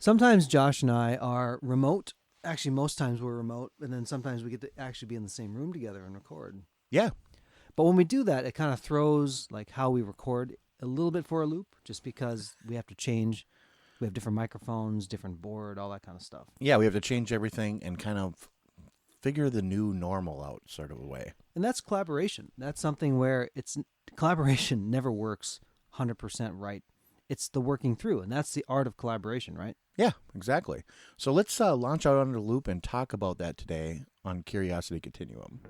Sometimes Josh and I are remote. Actually, most times we're remote, and then sometimes we get to actually be in the same room together and record. Yeah. But when we do that, it kind of throws like how we record a little bit for a loop, just because we have to change. We have different microphones, different board, all that kind of stuff. Yeah, we have to change everything and kind of figure the new normal out sort of a way. And that's collaboration. That's something where collaboration never works 100% right. It's the working through, and that's the art of collaboration, right? Yeah, exactly. So let's launch out under the loop and talk about that today on Curiosity Continuum.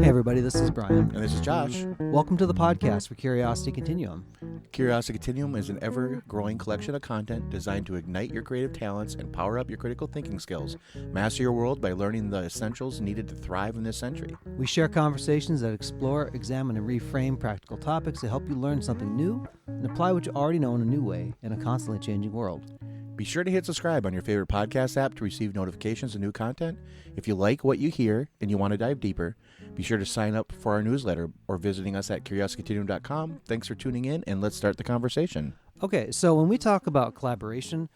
Hey everybody, this is Brian. And this is Josh. Welcome to the podcast for Curiosity Continuum. Curiosity Continuum is an ever-growing collection of content designed to ignite your creative talents and power up your critical thinking skills. Master your world by learning the essentials needed to thrive in this century. We share conversations that explore, examine, and reframe practical topics to help you learn something new and apply what you already know in a new way in a constantly changing world. Be sure to hit subscribe on your favorite podcast app to receive notifications of new content. If you like what you hear and you want to dive deeper, be sure to sign up for our newsletter or visiting us at curiositycontinuum.com. Thanks for tuning in, and let's start the conversation. Okay, so when we talk about collaboration,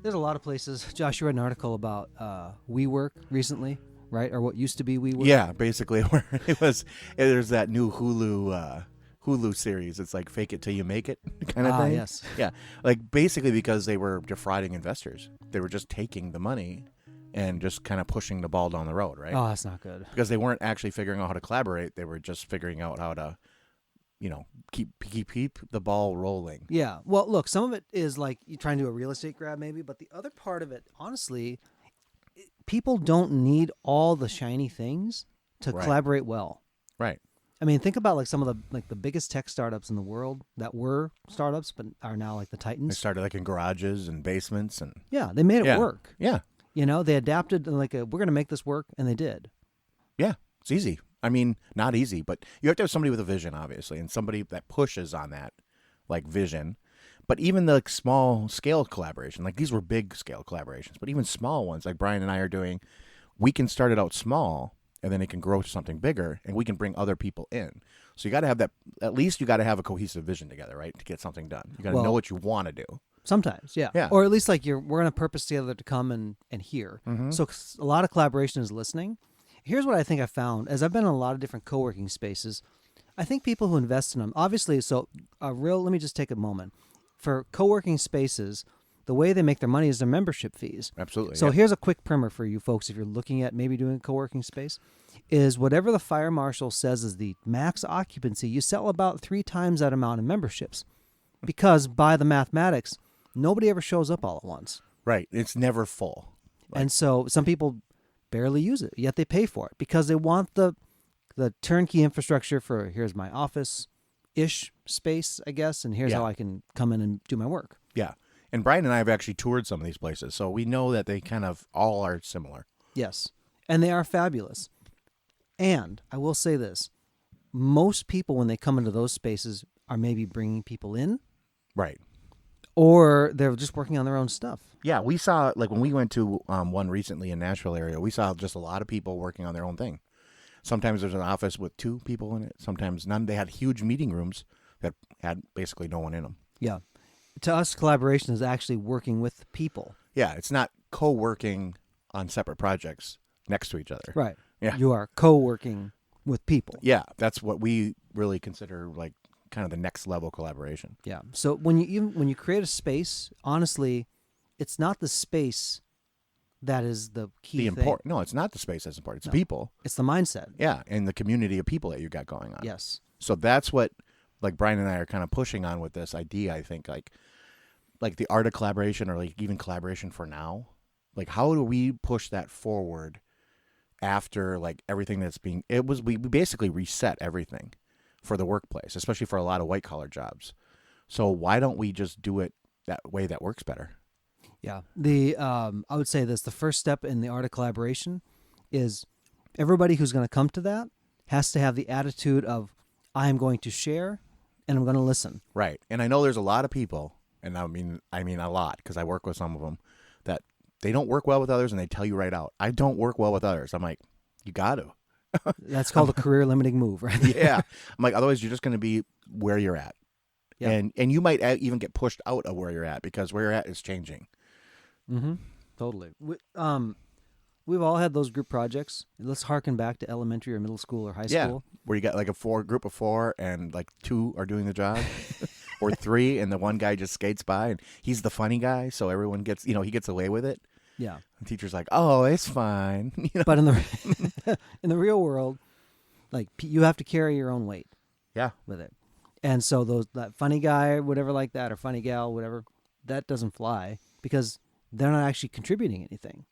there's a lot of places. Josh, you read an article about WeWork recently, right? Or what used to be WeWork? Yeah, basically, where there's that new Hulu series. It's like fake it till you make it kind of thing. Yes. Yeah. Like basically because they were defrauding investors. They were just taking the money and just kind of pushing the ball down the road, right? Oh, that's not good. Because they weren't actually figuring out how to collaborate. They were just figuring out how to, keep the ball rolling. Yeah. Well, look, some of it is like you trying to do a real estate grab maybe, but the other part of it, honestly, people don't need all the shiny things to collaborate well. Right. I mean, think about like some of the biggest tech startups in the world that were startups but are now like the titans. They started like in garages and basements and yeah, they made it work. Yeah. They adapted and we're going to make this work, and they did. Yeah, it's easy. I mean, not easy, but you have to have somebody with a vision, obviously, and somebody that pushes on that like vision. But even the small scale collaboration, like these were big scale collaborations, but even small ones like Brian and I are doing, we can start it out small. And then it can grow to something bigger, and we can bring other people in. So you got to have that. At least you got to have a cohesive vision together, right, to get something done. You got to know what you want to do. Sometimes, yeah. Or at least like we're going to purpose together to come and hear. Mm-hmm. So a lot of collaboration is listening. Here's what I think I found as I've been in a lot of different co-working spaces. I think people who invest in them, obviously. So let me just take a moment for co-working spaces. The way they make their money is their membership fees. Absolutely. So here's a quick primer for you folks if you're looking at maybe doing a co-working space, is whatever the fire marshal says is the max occupancy, you sell about 3 times that amount in memberships. Because by the mathematics, nobody ever shows up all at once. Right. It's never full. And so some people barely use it, yet they pay for it because they want the turnkey infrastructure for here's my office-ish space, I guess, and here's how I can come in and do my work. Yeah. And Brian and I have actually toured some of these places, so we know that they kind of all are similar. Yes, and they are fabulous. And I will say this, most people when they come into those spaces are maybe bringing people in. Right. Or they're just working on their own stuff. Yeah, we saw, like when we went to one recently in Nashville area, we saw just a lot of people working on their own thing. Sometimes there's an office with 2 people in it, sometimes none. They had huge meeting rooms that had basically no one in them. Yeah. To us, collaboration is actually working with people. Yeah, it's not co-working on separate projects next to each other. Right. Yeah. You are co-working with people. Yeah, that's what we really consider like kind of the next level collaboration. Yeah. So when you create a space, honestly, it's not the space that is the key thing. No, it's not the space that's important. It's people. It's the mindset. Yeah, and the community of people that you got going on. Yes. So that's what like Brian and I are kind of pushing on with this idea, I think, like the art of collaboration or like even collaboration for now. Like how do we push that forward after like everything that's we basically reset everything for the workplace, especially for a lot of white collar jobs. So why don't we just do it that way that works better? Yeah. I would say this, the first step in the art of collaboration is everybody who's going to come to that has to have the attitude of I am going to share and I'm going to listen. Right. And I know there's a lot of people, and I mean a lot because I work with some of them, that they don't work well with others and they tell you right out, I don't work well with others. I'm like, you got to. That's called a career limiting move, right? Yeah. I'm like, otherwise you're just going to be where you're at. Yeah. And you might even get pushed out of where you're at because where you're at is changing. Mm-hmm. Totally. We've all had those group projects. Let's harken back to elementary or middle school or high school. Where you got like a group of 4 and like 2 are doing the job. Or 3 and the one guy just skates by and he's the funny guy, so everyone gets, he gets away with it. Yeah. The teacher's like, "Oh, it's fine." But in the in the real world, like you have to carry your own weight. Yeah. With it. And so that funny guy, whatever like that, or funny gal, whatever, that doesn't fly because they're not actually contributing anything.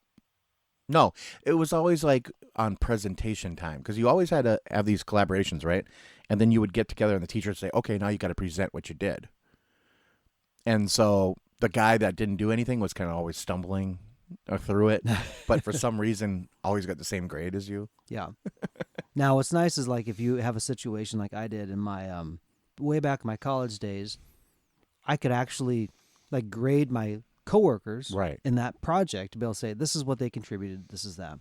No, it was always like on presentation time because you always had to have these collaborations, right? And then you would get together and the teacher would say, "Okay, now you got to present what you did." And so the guy that didn't do anything was kind of always stumbling through it, but for some reason always got the same grade as you. Yeah. Now, what's nice is like if you have a situation like I did in my way back in my college days, I could actually like grade my coworkers in that project to be able to say, this is what they contributed, this is that.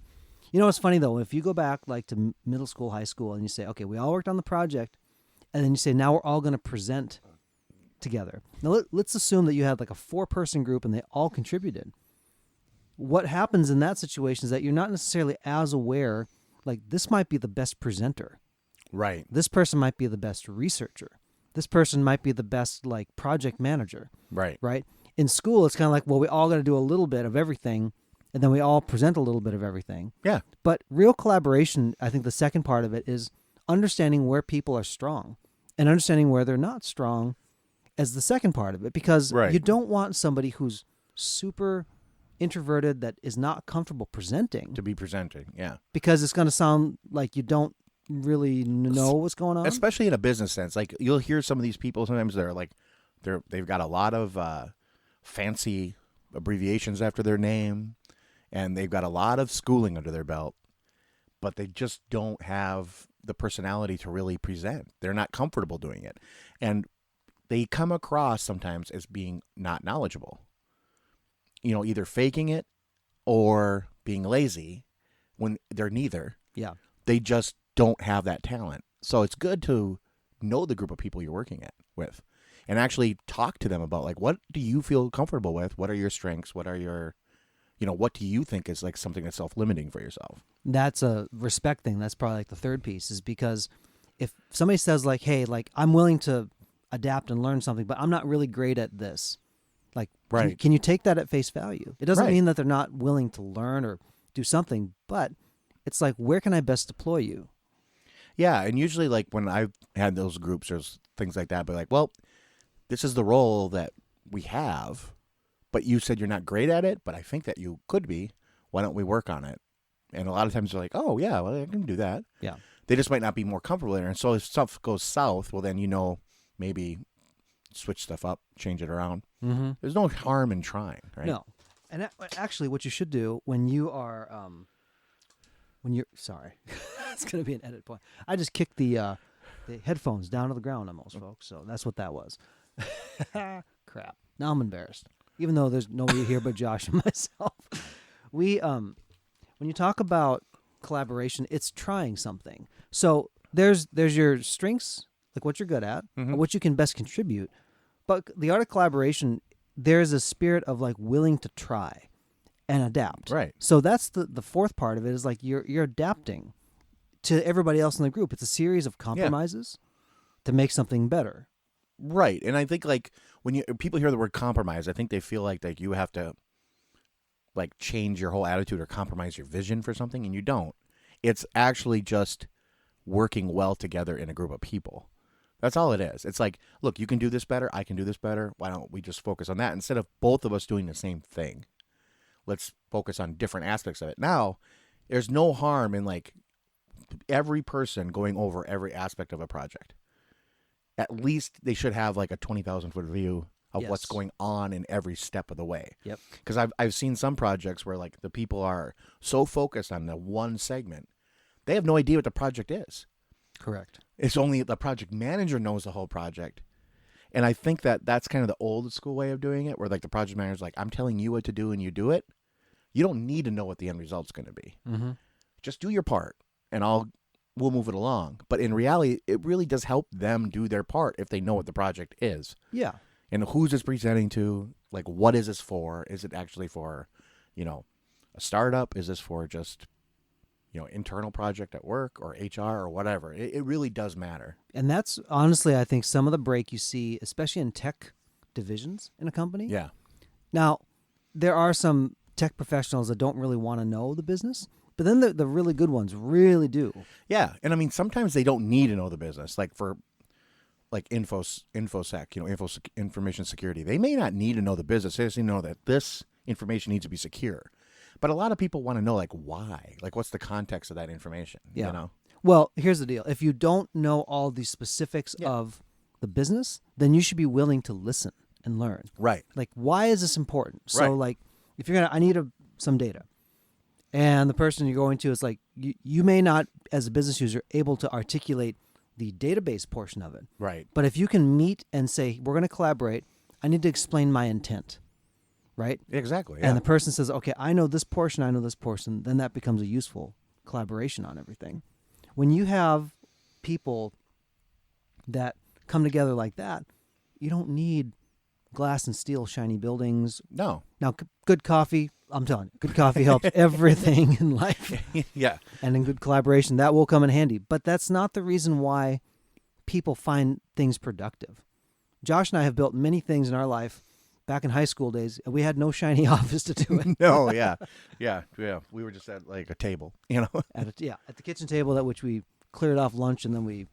You know what's funny though, if you go back like to middle school, high school, and you say, okay, we all worked on the project, and then you say, now we're all going to present together. Now let's assume that you had like a 4-person group and they all contributed. What happens in that situation is that you're not necessarily as aware, like this might be the best presenter. Right. This person might be the best researcher. This person might be the best like project manager. Right. Right. In school, it's kind of like, well, we all got to do a little bit of everything, and then we all present a little bit of everything. Yeah. But real collaboration, I think the second part of it is understanding where people are strong and understanding where they're not strong as the second part of it, because you don't want somebody who's super introverted that is not comfortable presenting. To be presenting, yeah. Because it's going to sound like you don't really know what's going on. Especially in a business sense. Like you'll hear some of these people sometimes they've got a lot of fancy abbreviations after their name, and they've got a lot of schooling under their belt, but they just don't have the personality to really present. They're not comfortable doing it. And they come across sometimes as being not knowledgeable. Either faking it or being lazy when they're neither. Yeah. They just don't have that talent. So it's good to know the group of people you're working with and actually talk to them about like, what do you feel comfortable with? What are your strengths? What are your, what do you think is like something that's self-limiting for yourself? That's a respect thing. That's probably like the third piece, is because if somebody says like, hey, like I'm willing to adapt and learn something, but I'm not really great at this. Like, can you take that at face value? It doesn't mean that they're not willing to learn or do something, but it's like, where can I best deploy you? Yeah, and usually like when I've had those groups or things like that, but like, well, this is the role that we have, but you said you're not great at it, but I think that you could be. Why don't we work on it? And a lot of times they're like, oh, yeah, well, I can do that. Yeah. They just might not be more comfortable there. And so if stuff goes south, well, then, maybe switch stuff up, change it around. Mm-hmm. There's no harm in trying, right? No. And actually what you should do when you are, sorry, it's going to be an edit point. I just kicked the headphones down to the ground almost, folks. So that's what that was. Crap. Now I'm embarrassed. Even though there's nobody here but Josh and myself. When you talk about collaboration, it's trying something. So there's your strengths, like what you're good at, or what you can best contribute. But the art of collaboration, there's a spirit of like willing to try and adapt. Right. So that's the fourth part of it, is like you're adapting to everybody else in the group. It's a series of compromises to make something better. Right. And I think like when people hear the word compromise, I think they feel like you have to like change your whole attitude or compromise your vision for something, and you don't. It's actually just working well together in a group of people. That's all it is. It's like, look, you can do this better, I can do this better. Why don't we just focus on that instead of both of us doing the same thing? Let's focus on different aspects of it. Now, there's no harm in like every person going over every aspect of a project. At least they should have like a 20,000-foot view of what's going on in every step of the way. Yep. Because I've seen some projects where like the people are so focused on the one segment, they have no idea what the project is. Correct. It's only the project manager knows the whole project. And I think that that's kind of the old school way of doing it, where like the project manager's like, I'm telling you what to do and you do it. You don't need to know what the end result's going to be. Mm-hmm. Just do your part and I'll we'll move it along. But in reality, it really does help them do their part if they know what the project is. Yeah. And who's this presenting to? Like, what is this for? Is it actually for, a startup? Is this for just, internal project at work or HR or whatever? It really does matter. And that's honestly, I think, some of the break you see, especially in tech divisions in a company. Yeah. Now, there are some tech professionals that don't really want to know the business, but then the really good ones really do. Yeah. And I mean, sometimes they don't need to know the business. Like for InfoSec, information security. They may not need to know the business. They just need to know that this information needs to be secure. But a lot of people want to know, like, why? Like, what's the context of that information? Yeah. Well, here's the deal. If you don't know all the specifics of the business, then you should be willing to listen and learn. Right. Like, why is this important? So, like, if you're I need some data. And the person you're going to is like, you may not, as a business user, able to articulate the database portion of it. Right. But if you can meet and say, we're going to collaborate, I need to explain my intent. Right? Exactly. Yeah. And the person says, okay, I know this portion, then that becomes a useful collaboration on everything. When you have people that come together like that, you don't need glass and steel shiny buildings. No. Now, good coffee, I'm telling you, good coffee helps everything in life. Yeah. And in good collaboration, that will come in handy. But that's not the reason why people find things productive. Josh and I have built many things in our life. Back in high school days, we had no shiny office to do it. No, yeah. We were just at like a table, At the kitchen table at which we cleared off lunch and then we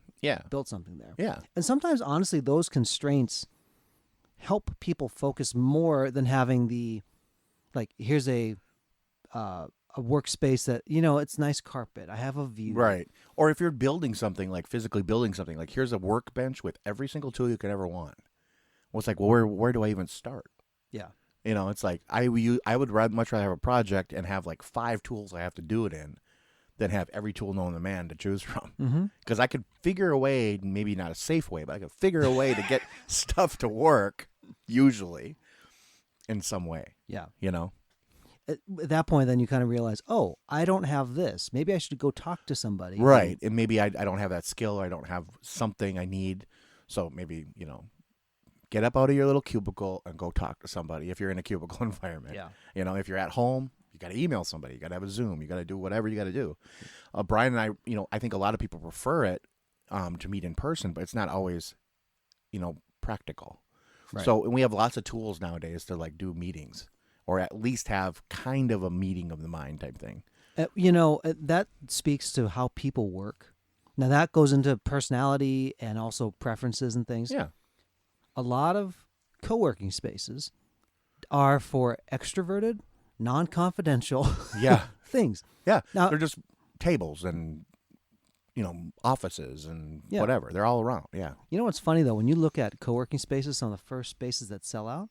built something there. Yeah. And sometimes, honestly, those constraints help people focus more than having here's a workspace that, it's nice carpet. I have a view. Right. Or if you're building something, like physically building something, like here's a workbench with every single tool you could ever want. Well, it's like, well, where do I even start? Yeah. It's like I would much rather have a project and have like 5 tools I have to do it in than have every tool known to man to choose from. Because I could figure a way, maybe not a safe way, but I could figure a way to get stuff to work, usually, in some way. Yeah. At that point, then you kind of realize, oh, I don't have this. Maybe I should go talk to somebody. Right. And maybe I don't have that skill, or I don't have something I need. So maybe, get up out of your little cubicle and go talk to somebody if you're in a cubicle environment. Yeah. If you're at home, you got to email somebody. You got to have a Zoom. You got to do whatever you got to do. Brian and I, I think a lot of people prefer it to meet in person, but it's not always, practical. Right. So we have lots of tools nowadays to like do meetings, or at least have kind of a meeting of the mind type thing. That speaks to how people work. Now that goes into personality and also preferences and things. Yeah. A lot of co-working spaces are for extroverted, non-confidential things. Yeah. Now, they're just tables and, offices and whatever. They're all around. Yeah. You know what's funny, though? When you look at co-working spaces, some of the first spaces that sell out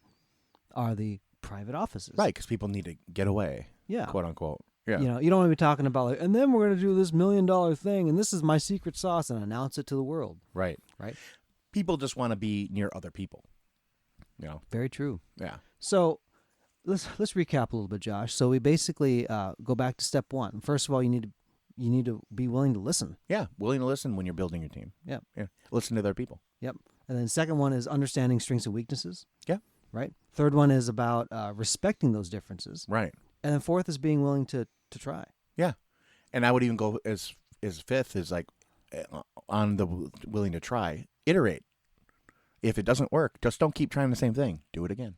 are the private offices. Right, because people need to get away. Yeah. Quote unquote. Yeah. You don't want to be talking about and then we're going to do this $1 million thing and this is my secret sauce and announce it to the world. Right. People just want to be near other people. Very true. Yeah. So let's recap a little bit, Josh. So we basically go back to step 1. First of all, you need to be willing to listen. Yeah, willing to listen when you're building your team. Yeah. Listen to other people. Yep. And then second one is understanding strengths and weaknesses. Yeah. Right. Third one is about respecting those differences. Right. And then fourth is being willing to try. Yeah. And I would even go as fifth is like on the willing to try, iterate. If it doesn't work, just don't keep trying the same thing. Do it again.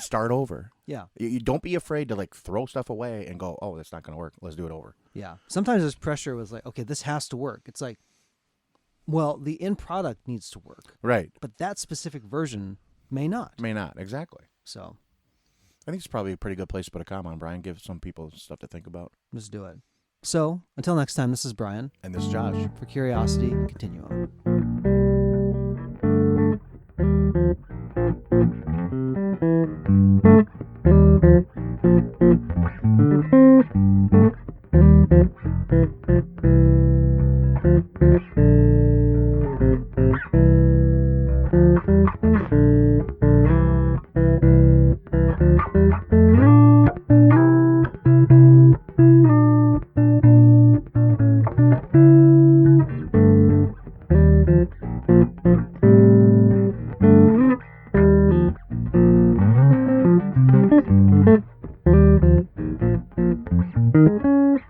Start over. Yeah. You don't be afraid to like throw stuff away and go, oh, that's not going to work. Let's do it over. Yeah. Sometimes there's pressure with like, okay, this has to work. It's like, well, the end product needs to work. Right. But that specific version may not. May not. Exactly. So I think it's probably a pretty good place to put a comma on, Brian. Give some people stuff to think about. let's do it. So until next time, this is Brian. And this is Josh. For Curiosity Continuum. Bye.